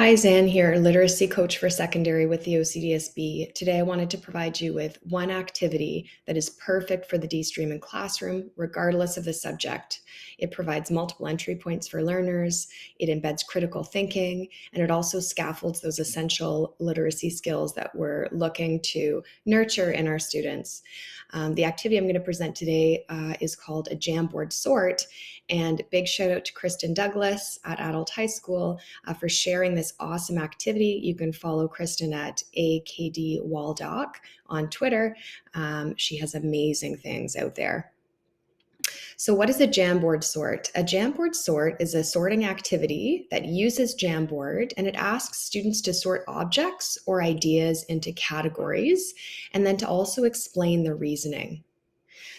Hi, Zan here, literacy coach for secondary with the OCDSB. Today I wanted to provide you with one activity that is perfect for the destreamed classroom, regardless of the subject. It provides multiple entry points for learners, it embeds critical thinking, and it also scaffolds those essential literacy skills that we're looking to nurture in our students. The activity I'm going to present today is called a Jamboard Sort, and big shout out to Kristen Douglas at Adult High School for sharing this awesome activity. You can follow Kristen at AKDWaldock on Twitter. She has amazing things out there. So what is a Jamboard sort? A Jamboard sort is a sorting activity that uses Jamboard, and it asks students to sort objects or ideas into categories and then to also explain the reasoning.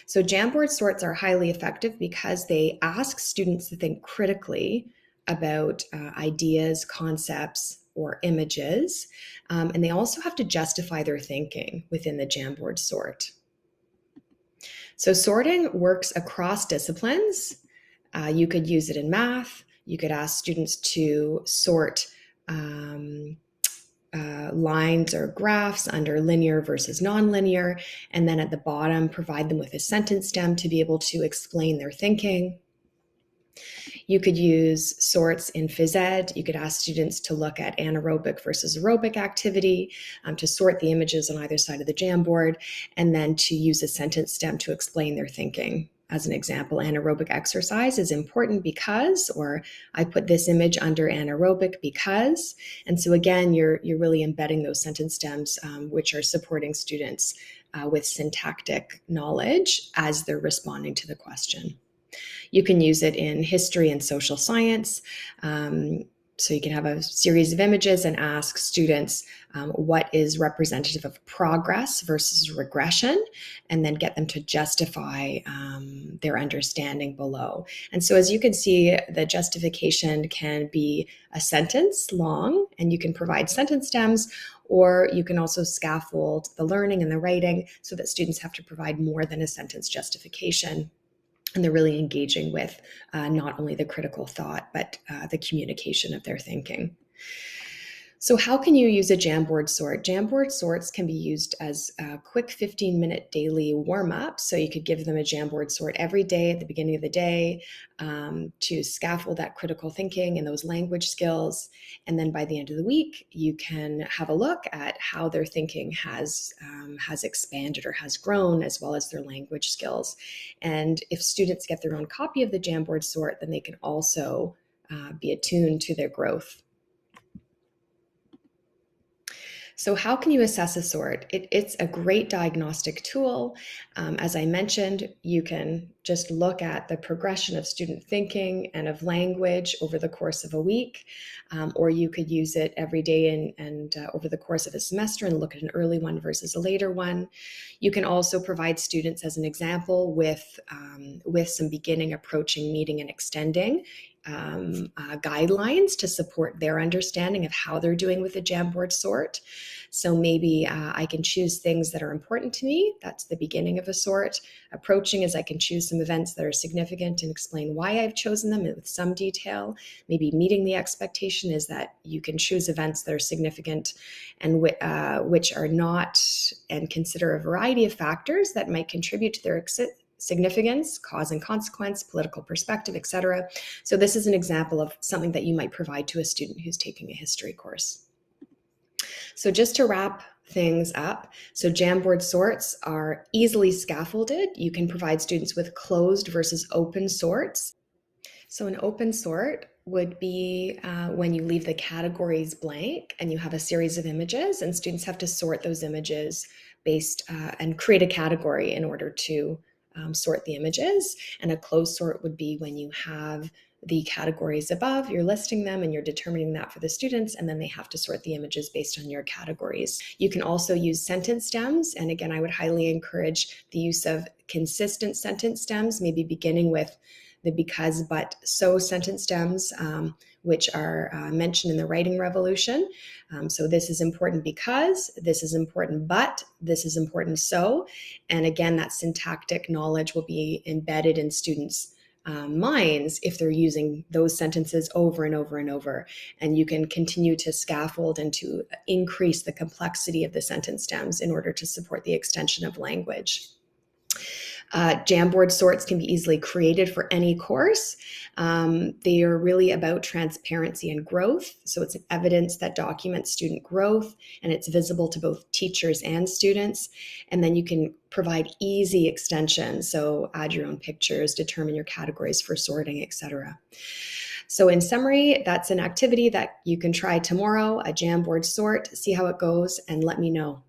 So Jamboard sorts are highly effective because they ask students to think critically about ideas, concepts, or images, and they also have to justify their thinking within the Jamboard sort. So sorting works across disciplines. You could use it in math. You could ask students to sort lines or graphs under linear versus nonlinear, and then at the bottom provide them with a sentence stem to be able to explain their thinking. You could use sorts in phys ed. You could ask students to look at anaerobic versus aerobic activity, to sort the images on either side of the Jamboard, and then to use a sentence stem to explain their thinking. As an example, anaerobic exercise is important because, or I put this image under anaerobic because. And so again, you're really embedding those sentence stems, which are supporting students with syntactic knowledge as they're responding to the question. You can use it in history and social science. So you can have a series of images and ask students what is representative of progress versus regression, and then get them to justify their understanding below. And so as you can see, the justification can be a sentence long, and you can provide sentence stems, or you can also scaffold the learning and the writing so that students have to provide more than a sentence justification. And they're really engaging with not only the critical thought, but the communication of their thinking. So how can you use a Jamboard sort? Jamboard sorts can be used as a quick 15-minute daily warm-up. So you could give them a Jamboard sort every day at the beginning of the day to scaffold that critical thinking and those language skills. And then by the end of the week, you can have a look at how their thinking has expanded or has grown, as well as their language skills. And if students get their own copy of the Jamboard sort, then they can also be attuned to their growth. So how can you assess a sort? It's a great diagnostic tool. As I mentioned, you can just look at the progression of student thinking and of language over the course of a week, or you could use it every day and over the course of a semester and look at an early one versus a later one. You can also provide students, as an example, with some beginning, approaching, meeting, and extending guidelines to support their understanding of how they're doing with the Jamboard sort. So maybe I can choose things that are important to me. That's the beginning of a sort. Approaching is I can choose some events that are significant and explain why I've chosen them with some detail. Maybe meeting the expectation is that you can choose events that are significant and which are not, and consider a variety of factors that might contribute to their significance, cause and consequence, political perspective, etc. So this is an example of something that you might provide to a student who's taking a history course. So just to wrap things up, so Jamboard sorts are easily scaffolded. You can provide students with closed versus open sorts. So an open sort would be when you leave the categories blank and you have a series of images, and students have to sort those images based and create a category in order to sort the images. And a closed sort would be when you have the categories above, you're listing them and you're determining that for the students, and then they have to sort the images based on your categories. You can also use sentence stems, and again, I would highly encourage the use of consistent sentence stems, maybe beginning with the because, but, so sentence stems, which are mentioned in the writing revolution. So this is important because, this is important but, this is important so. And again, that syntactic knowledge will be embedded in students' minds if they're using those sentences over and over and over. And you can continue to scaffold and to increase the complexity of the sentence stems in order to support the extension of language. Jamboard sorts can be easily created for any course. They are really about transparency and growth. So it's evidence that documents student growth, and it's visible to both teachers and students. And then you can provide easy extensions. So add your own pictures, determine your categories for sorting, etc. So in summary, that's an activity that you can try tomorrow, a Jamboard sort, see how it goes, and let me know.